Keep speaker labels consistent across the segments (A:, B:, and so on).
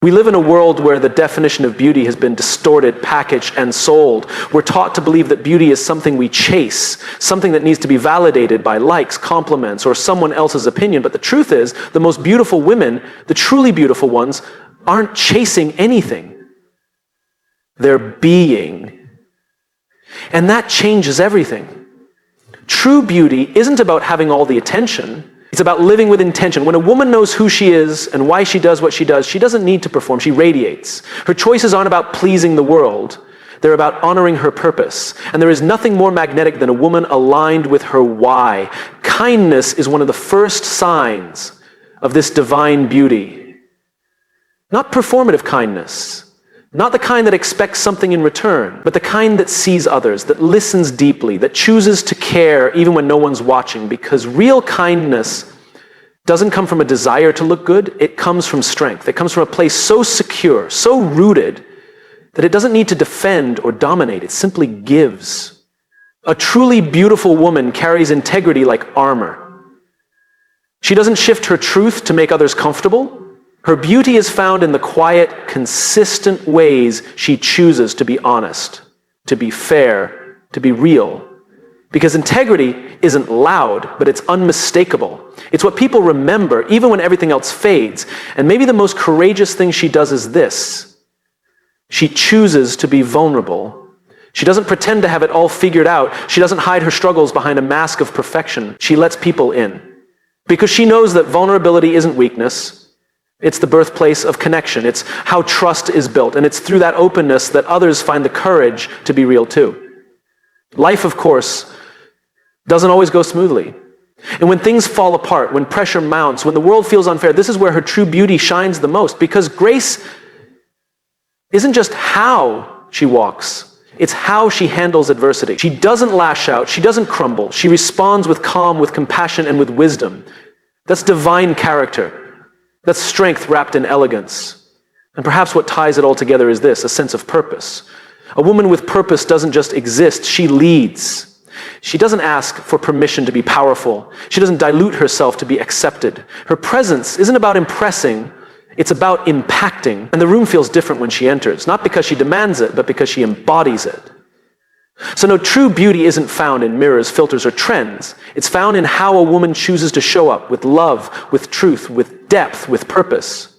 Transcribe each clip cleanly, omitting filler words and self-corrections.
A: We live in a world where the definition of beauty has been distorted, packaged, and sold. We're taught to believe that beauty is something we chase, something that needs to be validated by likes, compliments, or someone else's opinion. But the truth is, the most beautiful women, the truly beautiful ones, aren't chasing anything. They're being. And that changes everything. True beauty isn't about having all the attention. It's about living with intention. When a woman knows who she is and why she does what she does, she doesn't need to perform. She radiates. Her choices aren't about pleasing the world. They're about honoring her purpose. And there is nothing more magnetic than a woman aligned with her why. Kindness is one of the first signs of this divine beauty. Not performative kindness. Not the kind that expects something in return, but the kind that sees others, that listens deeply, that chooses to care even when no one's watching, because real kindness doesn't come from a desire to look good, it comes from strength. It comes from a place so secure, so rooted, that it doesn't need to defend or dominate, it simply gives. A truly beautiful woman carries integrity like armor. She doesn't shift her truth to make others comfortable. Her beauty is found in the quiet, consistent ways she chooses to be honest, to be fair, to be real. Because integrity isn't loud, but it's unmistakable. It's what people remember, even when everything else fades. And maybe the most courageous thing she does is this. She chooses to be vulnerable. She doesn't pretend to have it all figured out. She doesn't hide her struggles behind a mask of perfection. She lets people in. Because she knows that vulnerability isn't weakness. It's the birthplace of connection. It's how trust is built. And it's through that openness that others find the courage to be real too. Life, of course, doesn't always go smoothly. And when things fall apart, when pressure mounts, when the world feels unfair, this is where her true beauty shines the most. Because grace isn't just how she walks. It's how she handles adversity. She doesn't lash out. She doesn't crumble. She responds with calm, with compassion, and with wisdom. That's divine character. That's strength wrapped in elegance. And perhaps what ties it all together is this, a sense of purpose. A woman with purpose doesn't just exist, she leads. She doesn't ask for permission to be powerful. She doesn't dilute herself to be accepted. Her presence isn't about impressing, it's about impacting. And the room feels different when she enters, not because she demands it, but because she embodies it. So no, true beauty isn't found in mirrors, filters, or trends. It's found in how a woman chooses to show up with love, with truth, with depth, with purpose.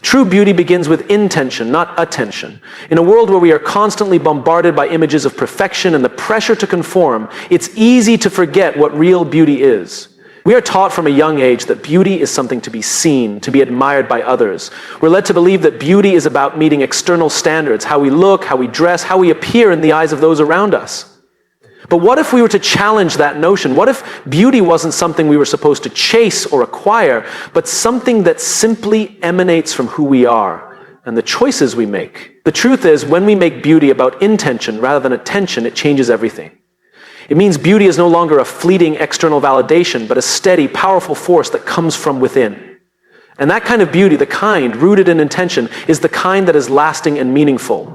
A: True beauty begins with intention, not attention. In a world where we are constantly bombarded by images of perfection and the pressure to conform, it's easy to forget what real beauty is. We are taught from a young age that beauty is something to be seen, to be admired by others. We're led to believe that beauty is about meeting external standards, how we look, how we dress, how we appear in the eyes of those around us. But what if we were to challenge that notion? What if beauty wasn't something we were supposed to chase or acquire, but something that simply emanates from who we are and the choices we make? The truth is, when we make beauty about intention rather than attention, it changes everything. It means beauty is no longer a fleeting external validation, but a steady, powerful force that comes from within. And that kind of beauty, the kind rooted in intention, is the kind that is lasting and meaningful.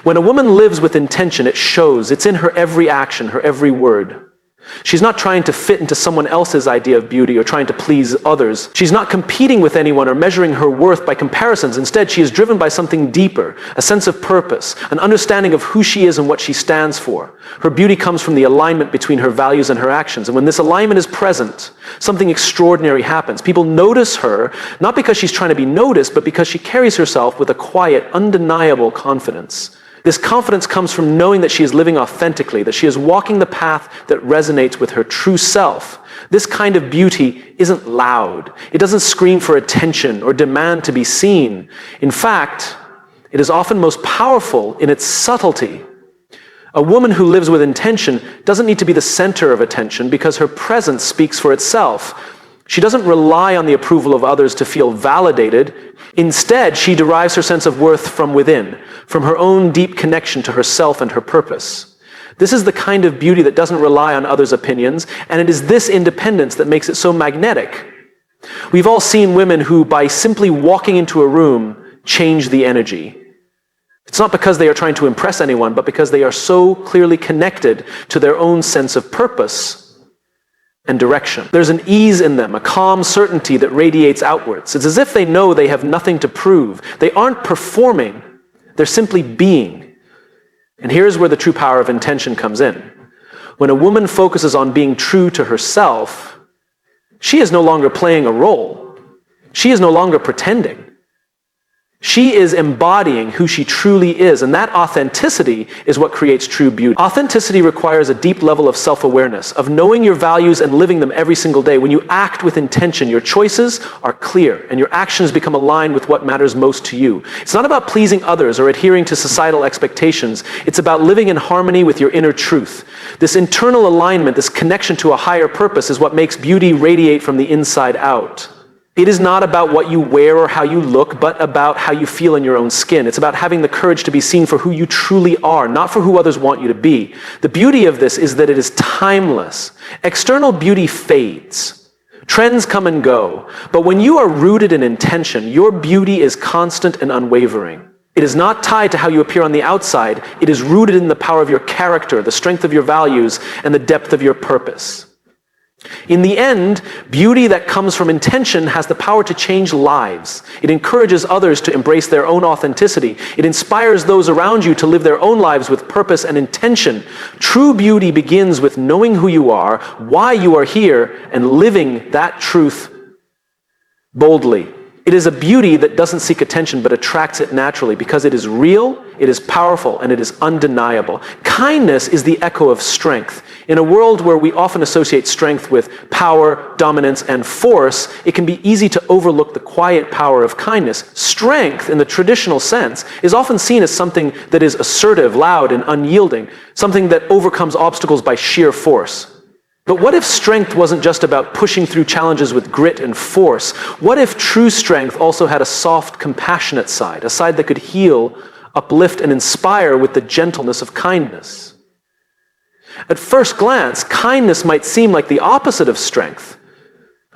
A: When a woman lives with intention, it shows. It's in her every action, her every word. She's not trying to fit into someone else's idea of beauty or trying to please others. She's not competing with anyone or measuring her worth by comparisons. Instead, she is driven by something deeper, a sense of purpose, an understanding of who she is and what she stands for. Her beauty comes from the alignment between her values and her actions. And when this alignment is present, something extraordinary happens. People notice her, not because she's trying to be noticed, but because she carries herself with a quiet, undeniable confidence. This confidence comes from knowing that she is living authentically, that she is walking the path that resonates with her true self. This kind of beauty isn't loud. It doesn't scream for attention or demand to be seen. In fact, it is often most powerful in its subtlety. A woman who lives with intention doesn't need to be the center of attention because her presence speaks for itself. She doesn't rely on the approval of others to feel validated. Instead, she derives her sense of worth from within, from her own deep connection to herself and her purpose. This is the kind of beauty that doesn't rely on others' opinions, and it is this independence that makes it so magnetic. We've all seen women who, by simply walking into a room, change the energy. It's not because they are trying to impress anyone, but because they are so clearly connected to their own sense of purpose and direction. There's an ease in them, a calm certainty that radiates outwards. It's as if they know they have nothing to prove. They aren't performing, they're simply being. And here's where the true power of intention comes in. When a woman focuses on being true to herself, she is no longer playing a role. She is no longer pretending. She is embodying who she truly is, and that authenticity is what creates true beauty. Authenticity requires a deep level of self-awareness, of knowing your values and living them every single day. When you act with intention, your choices are clear, and your actions become aligned with what matters most to you. It's not about pleasing others or adhering to societal expectations. It's about living in harmony with your inner truth. This internal alignment, this connection to a higher purpose, is what makes beauty radiate from the inside out. It is not about what you wear or how you look, but about how you feel in your own skin. It's about having the courage to be seen for who you truly are, not for who others want you to be. The beauty of this is that it is timeless. External beauty fades. Trends come and go. But when you are rooted in intention, your beauty is constant and unwavering. It is not tied to how you appear on the outside. It is rooted in the power of your character, the strength of your values, and the depth of your purpose. In the end, beauty that comes from intention has the power to change lives. It encourages others to embrace their own authenticity. It inspires those around you to live their own lives with purpose and intention. True beauty begins with knowing who you are, why you are here, and living that truth boldly. It is a beauty that doesn't seek attention but attracts it naturally because it is real, it is powerful, and it is undeniable. Kindness is the echo of strength. In a world where we often associate strength with power, dominance, and force, it can be easy to overlook the quiet power of kindness. Strength, in the traditional sense, is often seen as something that is assertive, loud, and unyielding, something that overcomes obstacles by sheer force. But what if strength wasn't just about pushing through challenges with grit and force? What if true strength also had a soft, compassionate side, a side that could heal, uplift, and inspire with the gentleness of kindness? At first glance, kindness might seem like the opposite of strength.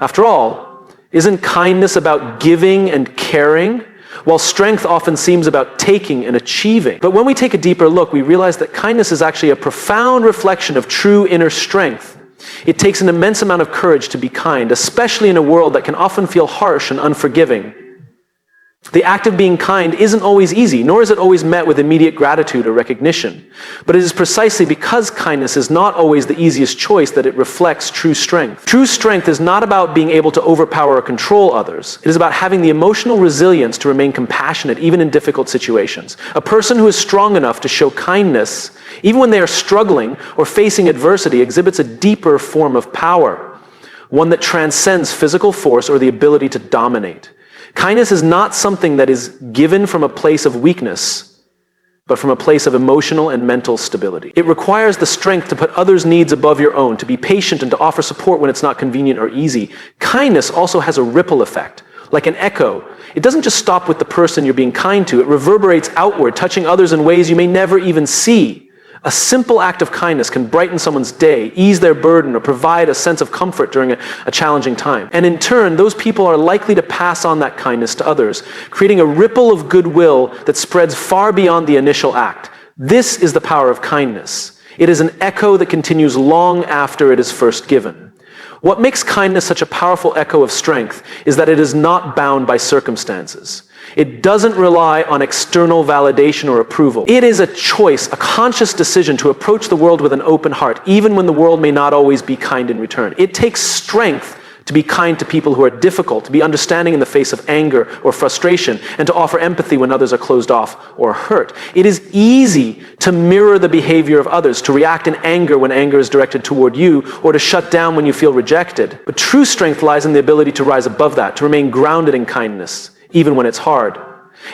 A: After all, isn't kindness about giving and caring, while strength often seems about taking and achieving? But when we take a deeper look, we realize that kindness is actually a profound reflection of true inner strength. It takes an immense amount of courage to be kind, especially in a world that can often feel harsh and unforgiving. The act of being kind isn't always easy, nor is it always met with immediate gratitude or recognition. But it is precisely because kindness is not always the easiest choice that it reflects true strength. True strength is not about being able to overpower or control others. It is about having the emotional resilience to remain compassionate even in difficult situations. A person who is strong enough to show kindness, even when they are struggling or facing adversity, exhibits a deeper form of power, one that transcends physical force or the ability to dominate. Kindness is not something that is given from a place of weakness, but from a place of emotional and mental stability. It requires the strength to put others' needs above your own, to be patient and to offer support when it's not convenient or easy. Kindness also has a ripple effect, like an echo. It doesn't just stop with the person you're being kind to, it reverberates outward, touching others in ways you may never even see. A simple act of kindness can brighten someone's day, ease their burden, or provide a sense of comfort during a challenging time. And in turn, those people are likely to pass on that kindness to others, creating a ripple of goodwill that spreads far beyond the initial act. This is the power of kindness. It is an echo that continues long after it is first given. What makes kindness such a powerful echo of strength is that it is not bound by circumstances. It doesn't rely on external validation or approval. It is a choice, a conscious decision to approach the world with an open heart, even when the world may not always be kind in return. It takes strength to be kind to people who are difficult, to be understanding in the face of anger or frustration, and to offer empathy when others are closed off or hurt. It is easy to mirror the behavior of others, to react in anger when anger is directed toward you, or to shut down when you feel rejected. But true strength lies in the ability to rise above that, to remain grounded in kindness, even when it's hard.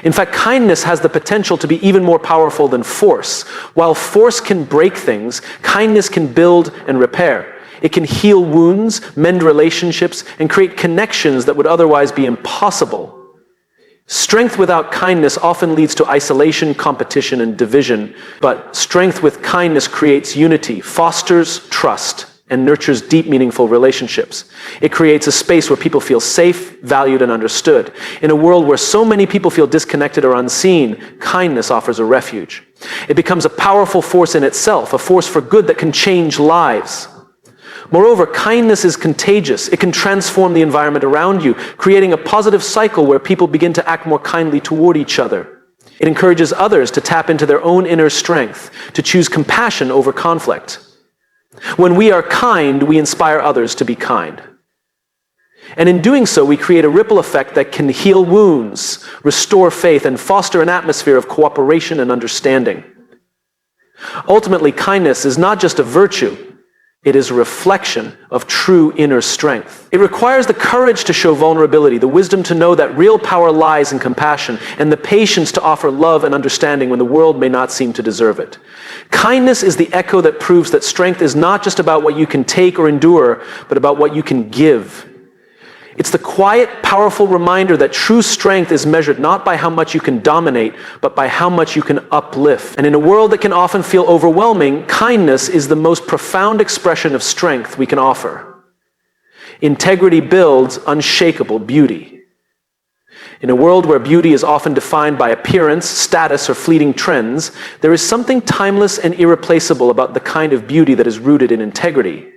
A: In fact, kindness has the potential to be even more powerful than force. While force can break things, kindness can build and repair. It can heal wounds, mend relationships, and create connections that would otherwise be impossible. Strength without kindness often leads to isolation, competition, and division. But strength with kindness creates unity, fosters trust, and nurtures deep, meaningful relationships. It creates a space where people feel safe, valued, and understood. In a world where so many people feel disconnected or unseen, kindness offers a refuge. It becomes a powerful force in itself, a force for good that can change lives. Moreover, kindness is contagious. It can transform the environment around you, creating a positive cycle where people begin to act more kindly toward each other. It encourages others to tap into their own inner strength, to choose compassion over conflict. When we are kind, we inspire others to be kind. And in doing so, we create a ripple effect that can heal wounds, restore faith, and foster an atmosphere of cooperation and understanding. Ultimately, kindness is not just a virtue. It is a reflection of true inner strength. It requires the courage to show vulnerability, the wisdom to know that real power lies in compassion, and the patience to offer love and understanding when the world may not seem to deserve it. Kindness is the echo that proves that strength is not just about what you can take or endure, but about what you can give. It's the quiet, powerful reminder that true strength is measured not by how much you can dominate, but by how much you can uplift. And in a world that can often feel overwhelming, kindness is the most profound expression of strength we can offer. Integrity builds unshakable beauty. In a world where beauty is often defined by appearance, status, or fleeting trends, there is something timeless and irreplaceable about the kind of beauty that is rooted in integrity.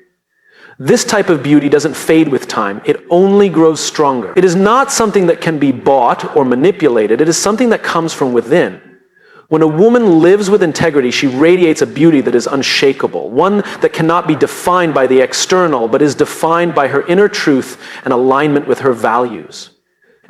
A: This type of beauty doesn't fade with time. It only grows stronger. It is not something that can be bought or manipulated. It is something that comes from within. When a woman lives with integrity, she radiates a beauty that is unshakable, one that cannot be defined by the external, but is defined by her inner truth and alignment with her values.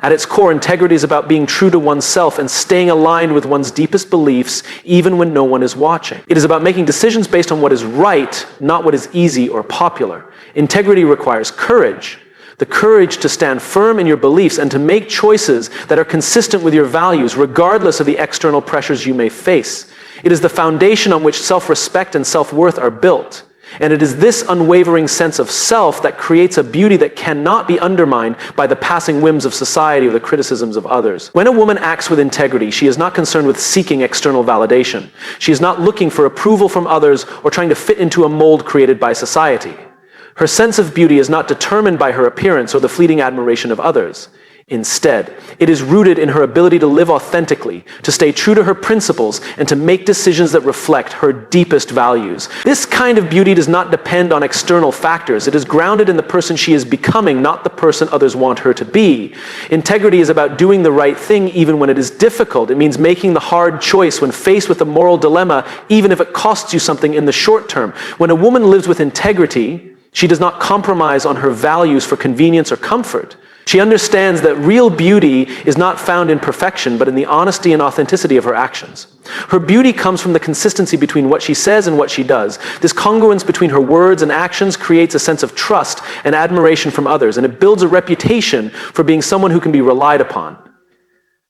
A: At its core, integrity is about being true to oneself and staying aligned with one's deepest beliefs, even when no one is watching. It is about making decisions based on what is right, not what is easy or popular. Integrity requires courage, the courage to stand firm in your beliefs and to make choices that are consistent with your values, regardless of the external pressures you may face. It is the foundation on which self-respect and self-worth are built. And it is this unwavering sense of self that creates a beauty that cannot be undermined by the passing whims of society or the criticisms of others. When a woman acts with integrity, she is not concerned with seeking external validation. She is not looking for approval from others or trying to fit into a mold created by society. Her sense of beauty is not determined by her appearance or the fleeting admiration of others. Instead, it is rooted in her ability to live authentically, to stay true to her principles, and to make decisions that reflect her deepest values. This kind of beauty does not depend on external factors. It is grounded in the person she is becoming, not the person others want her to be. Integrity is about doing the right thing even when it is difficult. It means making the hard choice when faced with a moral dilemma, even if it costs you something in the short term. When a woman lives with integrity, she does not compromise on her values for convenience or comfort. She understands that real beauty is not found in perfection, but in the honesty and authenticity of her actions. Her beauty comes from the consistency between what she says and what she does. This congruence between her words and actions creates a sense of trust and admiration from others, and it builds a reputation for being someone who can be relied upon.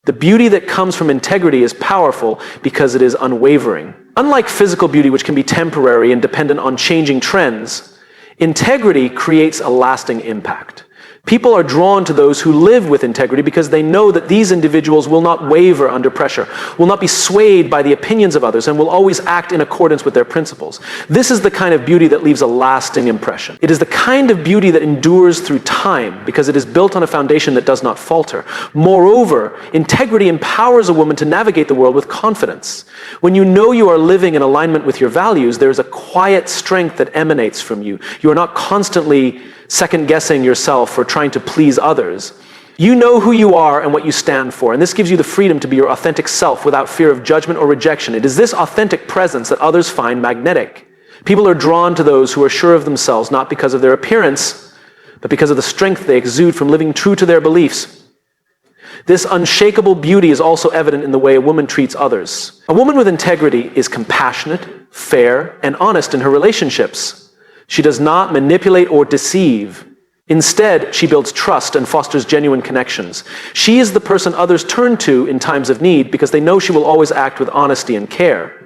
A: The beauty that comes from integrity is powerful because it is unwavering. Unlike physical beauty, which can be temporary and dependent on changing trends, integrity creates a lasting impact. People are drawn to those who live with integrity because they know that these individuals will not waver under pressure, will not be swayed by the opinions of others, and will always act in accordance with their principles. This is the kind of beauty that leaves a lasting impression. It is the kind of beauty that endures through time because it is built on a foundation that does not falter. Moreover, integrity empowers a woman to navigate the world with confidence. When you know you are living in alignment with your values, there is a quiet strength that emanates from you. You are not constantly second-guessing yourself or trying to please others. You know who you are and what you stand for, and this gives you the freedom to be your authentic self without fear of judgment or rejection. It is this authentic presence that others find magnetic. People are drawn to those who are sure of themselves, not because of their appearance, but because of the strength they exude from living true to their beliefs. This unshakable beauty is also evident in the way a woman treats others. A woman with integrity is compassionate, fair, and honest in her relationships. She does not manipulate or deceive. Instead, she builds trust and fosters genuine connections. She is the person others turn to in times of need because they know she will always act with honesty and care.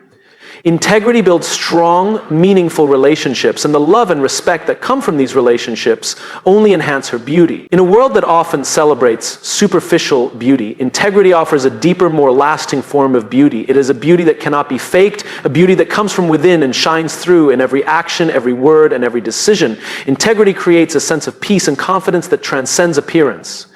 A: Integrity builds strong, meaningful relationships, and the love and respect that come from these relationships only enhance her beauty. In a world that often celebrates superficial beauty, integrity offers a deeper, more lasting form of beauty. It is a beauty that cannot be faked, a beauty that comes from within and shines through in every action, every word, and every decision. Integrity creates a sense of peace and confidence that transcends appearance.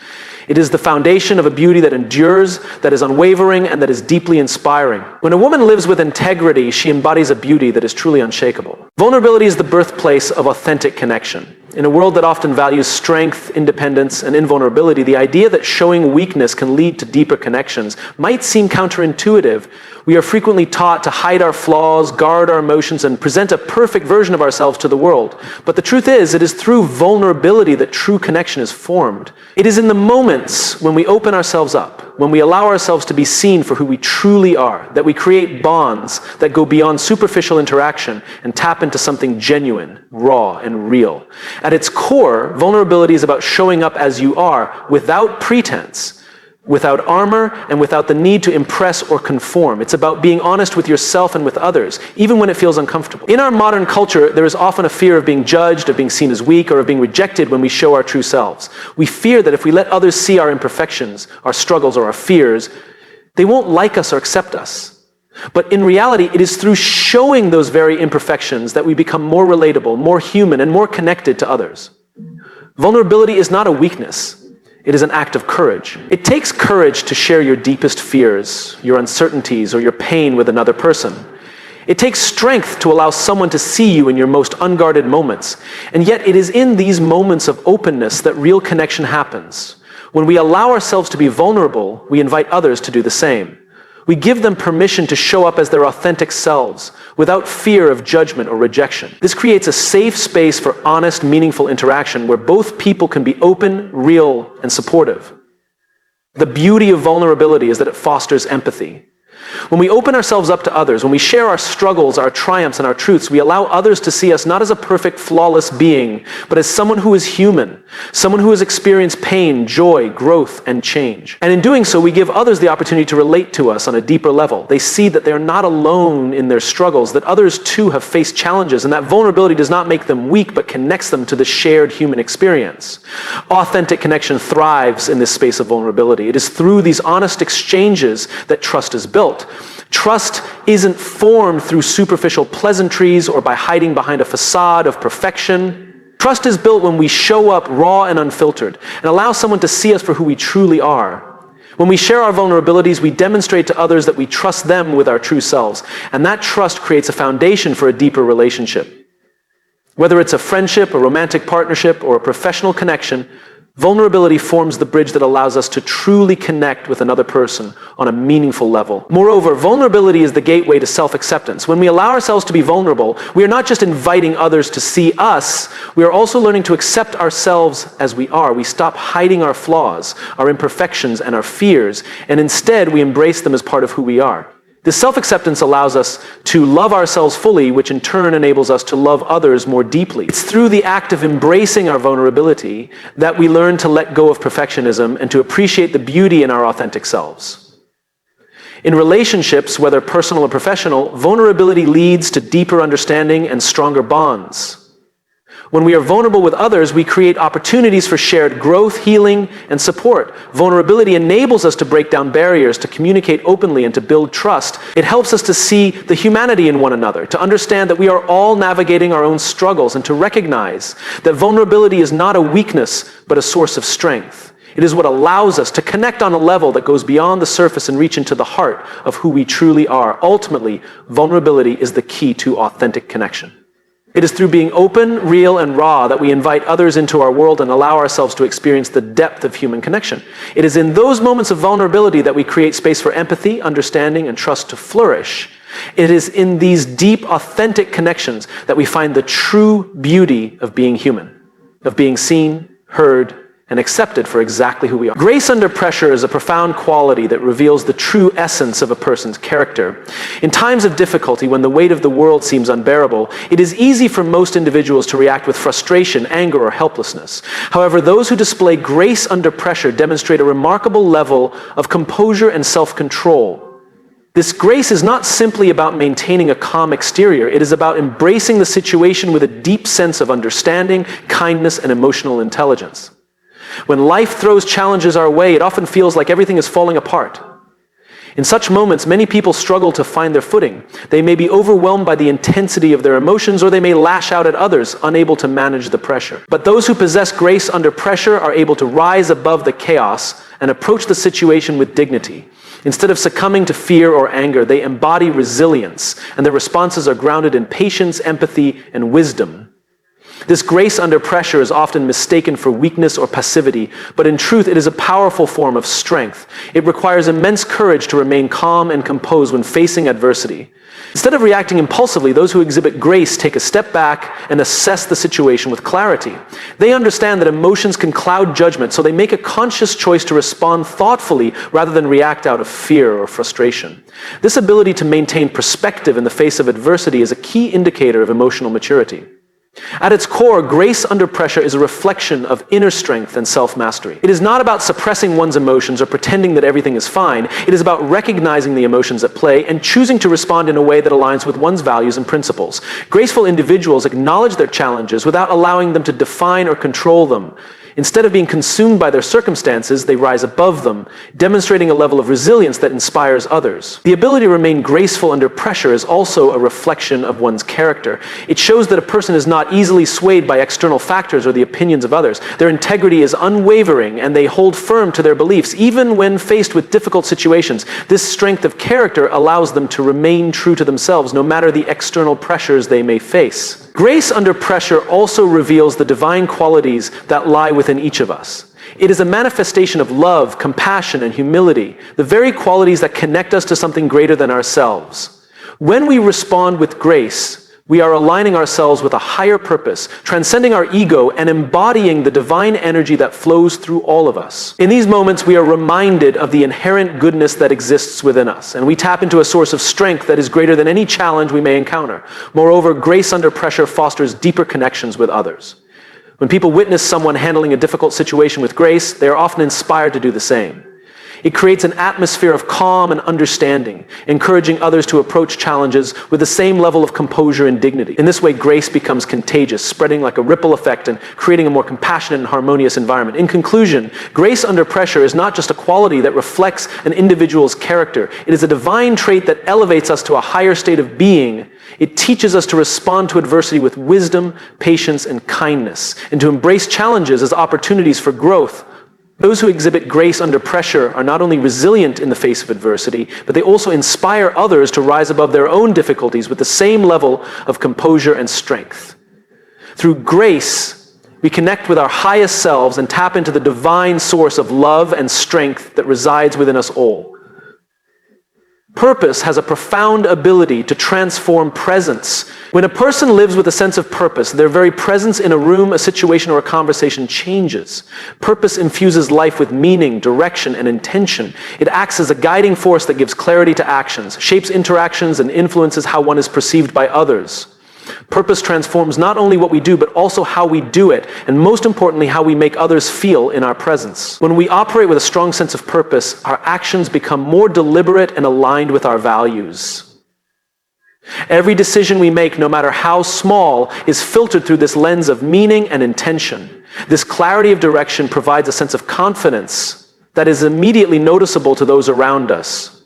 A: It is the foundation of a beauty that endures, that is unwavering, and that is deeply inspiring. When a woman lives with integrity, she embodies a beauty that is truly unshakable. Vulnerability is the birthplace of authentic connection. In a world that often values strength, independence, and invulnerability, the idea that showing weakness can lead to deeper connections might seem counterintuitive. We are frequently taught to hide our flaws, guard our emotions, and present a perfect version of ourselves to the world. But the truth is, it is through vulnerability that true connection is formed. It is in the moments when we open ourselves up, when we allow ourselves to be seen for who we truly are, that we create bonds that go beyond superficial interaction and tap into something genuine, raw, and real. At its core, vulnerability is about showing up as you are, without pretense, without armor, and without the need to impress or conform. It's about being honest with yourself and with others, even when it feels uncomfortable. In our modern culture, there is often a fear of being judged, of being seen as weak, or of being rejected when we show our true selves. We fear that if we let others see our imperfections, our struggles, or our fears, they won't like us or accept us. But in reality, it is through showing those very imperfections that we become more relatable, more human, and more connected to others. Vulnerability is not a weakness. It is an act of courage. It takes courage to share your deepest fears, your uncertainties, or your pain with another person. It takes strength to allow someone to see you in your most unguarded moments. And yet it is in these moments of openness that real connection happens. When we allow ourselves to be vulnerable, we invite others to do the same. We give them permission to show up as their authentic selves, without fear of judgment or rejection. This creates a safe space for honest, meaningful interaction where both people can be open, real, and supportive. The beauty of vulnerability is that it fosters empathy. When we open ourselves up to others, when we share our struggles, our triumphs, and our truths, we allow others to see us not as a perfect, flawless being, but as someone who is human, someone who has experienced pain, joy, growth, and change. And in doing so, we give others the opportunity to relate to us on a deeper level. They see that they are not alone in their struggles, that others too have faced challenges, and that vulnerability does not make them weak, but connects them to the shared human experience. Authentic connection thrives in this space of vulnerability. It is through these honest exchanges that trust is built. Trust isn't formed through superficial pleasantries or by hiding behind a facade of perfection. Trust is built when we show up raw and unfiltered and allow someone to see us for who we truly are. When we share our vulnerabilities, we demonstrate to others that we trust them with our true selves, and that trust creates a foundation for a deeper relationship. Whether it's a friendship, a romantic partnership, or a professional connection, vulnerability forms the bridge that allows us to truly connect with another person on a meaningful level. Moreover, vulnerability is the gateway to self-acceptance. When we allow ourselves to be vulnerable, we are not just inviting others to see us, we are also learning to accept ourselves as we are. We stop hiding our flaws, our imperfections, and our fears, and instead we embrace them as part of who we are. This self-acceptance allows us to love ourselves fully, which in turn enables us to love others more deeply. It's through the act of embracing our vulnerability that we learn to let go of perfectionism and to appreciate the beauty in our authentic selves. In relationships, whether personal or professional, vulnerability leads to deeper understanding and stronger bonds. When we are vulnerable with others, we create opportunities for shared growth, healing, and support. Vulnerability enables us to break down barriers, to communicate openly, and to build trust. It helps us to see the humanity in one another, to understand that we are all navigating our own struggles, and to recognize that vulnerability is not a weakness, but a source of strength. It is what allows us to connect on a level that goes beyond the surface and reach into the heart of who we truly are. Ultimately, vulnerability is the key to authentic connection. It is through being open, real, and raw that we invite others into our world and allow ourselves to experience the depth of human connection. It is in those moments of vulnerability that we create space for empathy, understanding, and trust to flourish. It is in these deep, authentic connections that we find the true beauty of being human, of being seen, heard, and accepted for exactly who we are. Grace under pressure is a profound quality that reveals the true essence of a person's character. In times of difficulty, when the weight of the world seems unbearable, it is easy for most individuals to react with frustration, anger, or helplessness. However, those who display grace under pressure demonstrate a remarkable level of composure and self-control. This grace is not simply about maintaining a calm exterior. It is about embracing the situation with a deep sense of understanding, kindness, and emotional intelligence. When life throws challenges our way, it often feels like everything is falling apart. In such moments, many people struggle to find their footing. They may be overwhelmed by the intensity of their emotions, or they may lash out at others, unable to manage the pressure. But those who possess grace under pressure are able to rise above the chaos and approach the situation with dignity. Instead of succumbing to fear or anger, they embody resilience, and their responses are grounded in patience, empathy, and wisdom. This grace under pressure is often mistaken for weakness or passivity, but in truth, it is a powerful form of strength. It requires immense courage to remain calm and composed when facing adversity. Instead of reacting impulsively, those who exhibit grace take a step back and assess the situation with clarity. They understand that emotions can cloud judgment, so they make a conscious choice to respond thoughtfully rather than react out of fear or frustration. This ability to maintain perspective in the face of adversity is a key indicator of emotional maturity. At its core, grace under pressure is a reflection of inner strength and self-mastery. It is not about suppressing one's emotions or pretending that everything is fine. It is about recognizing the emotions at play and choosing to respond in a way that aligns with one's values and principles. Graceful individuals acknowledge their challenges without allowing them to define or control them. Instead of being consumed by their circumstances, they rise above them, demonstrating a level of resilience that inspires others. The ability to remain graceful under pressure is also a reflection of one's character. It shows that a person is not easily swayed by external factors or the opinions of others. Their integrity is unwavering, and they hold firm to their beliefs, even when faced with difficult situations. This strength of character allows them to remain true to themselves, no matter the external pressures they may face. Grace under pressure also reveals the divine qualities that lie within each of us. It is a manifestation of love, compassion, and humility, the very qualities that connect us to something greater than ourselves. When we respond with grace, we are aligning ourselves with a higher purpose, transcending our ego and embodying the divine energy that flows through all of us. In these moments, we are reminded of the inherent goodness that exists within us, and we tap into a source of strength that is greater than any challenge we may encounter. Moreover, grace under pressure fosters deeper connections with others. When people witness someone handling a difficult situation with grace, they are often inspired to do the same. It creates an atmosphere of calm and understanding, encouraging others to approach challenges with the same level of composure and dignity. In this way, grace becomes contagious, spreading like a ripple effect and creating a more compassionate and harmonious environment. In conclusion, grace under pressure is not just a quality that reflects an individual's character. It is a divine trait that elevates us to a higher state of being. It teaches us to respond to adversity with wisdom, patience, and kindness, and to embrace challenges as opportunities for growth. Those who exhibit grace under pressure are not only resilient in the face of adversity, but they also inspire others to rise above their own difficulties with the same level of composure and strength. Through grace, we connect with our highest selves and tap into the divine source of love and strength that resides within us all. Purpose has a profound ability to transform presence. When a person lives with a sense of purpose, their very presence in a room, a situation, or a conversation changes. Purpose infuses life with meaning, direction, and intention. It acts as a guiding force that gives clarity to actions, shapes interactions, and influences how one is perceived by others. Purpose transforms not only what we do, but also how we do it, and most importantly, how we make others feel in our presence. When we operate with a strong sense of purpose, our actions become more deliberate and aligned with our values. Every decision we make, no matter how small, is filtered through this lens of meaning and intention. This clarity of direction provides a sense of confidence that is immediately noticeable to those around us.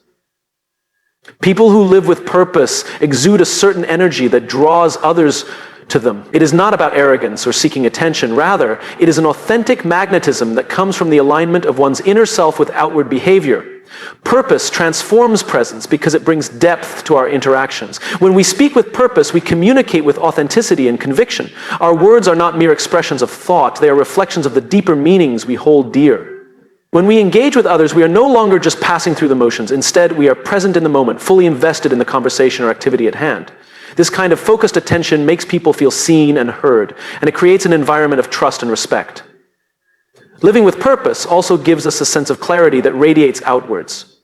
A: People who live with purpose exude a certain energy that draws others to them. It is not about arrogance or seeking attention. Rather, it is an authentic magnetism that comes from the alignment of one's inner self with outward behavior. Purpose transforms presence because it brings depth to our interactions. When we speak with purpose, we communicate with authenticity and conviction. Our words are not mere expressions of thought. They are reflections of the deeper meanings we hold dear. When we engage with others, we are no longer just passing through the motions. Instead, we are present in the moment, fully invested in the conversation or activity at hand. This kind of focused attention makes people feel seen and heard, and it creates an environment of trust and respect. Living with purpose also gives us a sense of clarity that radiates outwards.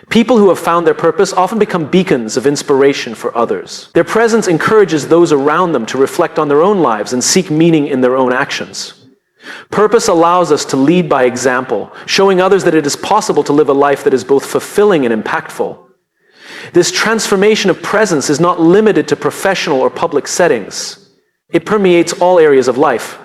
A: People who have found their purpose often become beacons of inspiration for others. Their presence encourages those around them to reflect on their own lives and seek meaning in their own actions. Purpose allows us to lead by example, showing others that it is possible to live a life that is both fulfilling and impactful. This transformation of presence is not limited to professional or public settings. It permeates all areas of life.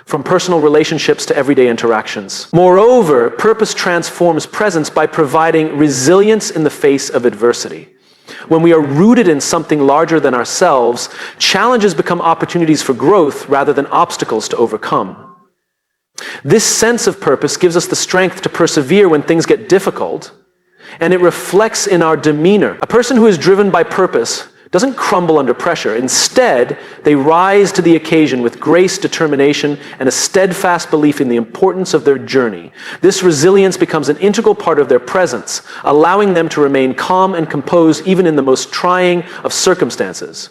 A: from personal relationships to everyday interactions. Moreover, purpose transforms presence by providing resilience in the face of adversity. When we are rooted in something larger than ourselves, challenges become opportunities for growth rather than obstacles to overcome. This sense of purpose gives us the strength to persevere when things get difficult, and it reflects in our demeanor. A person who is driven by purpose doesn't crumble under pressure. Instead, they rise to the occasion with grace, determination, and a steadfast belief in the importance of their journey. This resilience becomes an integral part of their presence, allowing them to remain calm and composed even in the most trying of circumstances.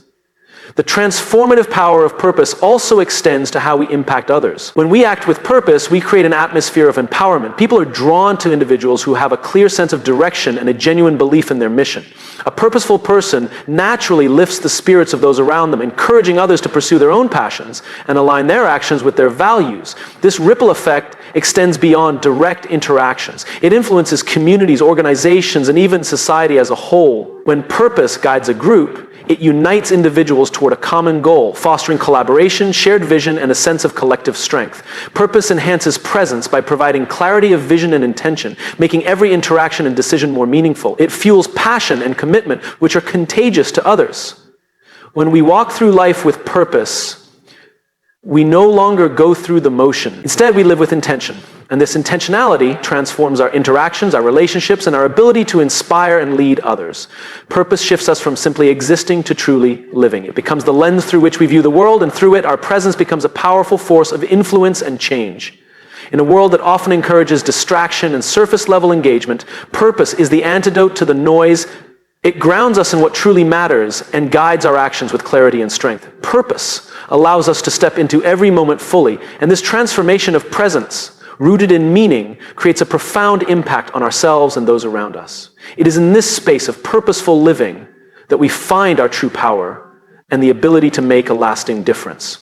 A: The transformative power of purpose also extends to how we impact others. When we act with purpose, we create an atmosphere of empowerment. People are drawn to individuals who have a clear sense of direction and a genuine belief in their mission. A purposeful person naturally lifts the spirits of those around them, encouraging others to pursue their own passions and align their actions with their values. This ripple effect extends beyond direct interactions. It influences communities, organizations, and even society as a whole. When purpose guides a group, it unites individuals toward a common goal, fostering collaboration, shared vision, and a sense of collective strength. Purpose enhances presence by providing clarity of vision and intention, making every interaction and decision more meaningful. It fuels passion and commitment, which are contagious to others. When we walk through life with purpose, we no longer go through the motion. Instead, we live with intention. And this intentionality transforms our interactions, our relationships, and our ability to inspire and lead others. Purpose shifts us from simply existing to truly living. It becomes the lens through which we view the world, and through it, our presence becomes a powerful force of influence and change. In a world that often encourages distraction and surface-level engagement, purpose is the antidote to the noise. It grounds us in what truly matters and guides our actions with clarity and strength. Purpose allows us to step into every moment fully, and this transformation of presence, rooted in meaning, creates a profound impact on ourselves and those around us. It is in this space of purposeful living that we find our true power and the ability to make a lasting difference.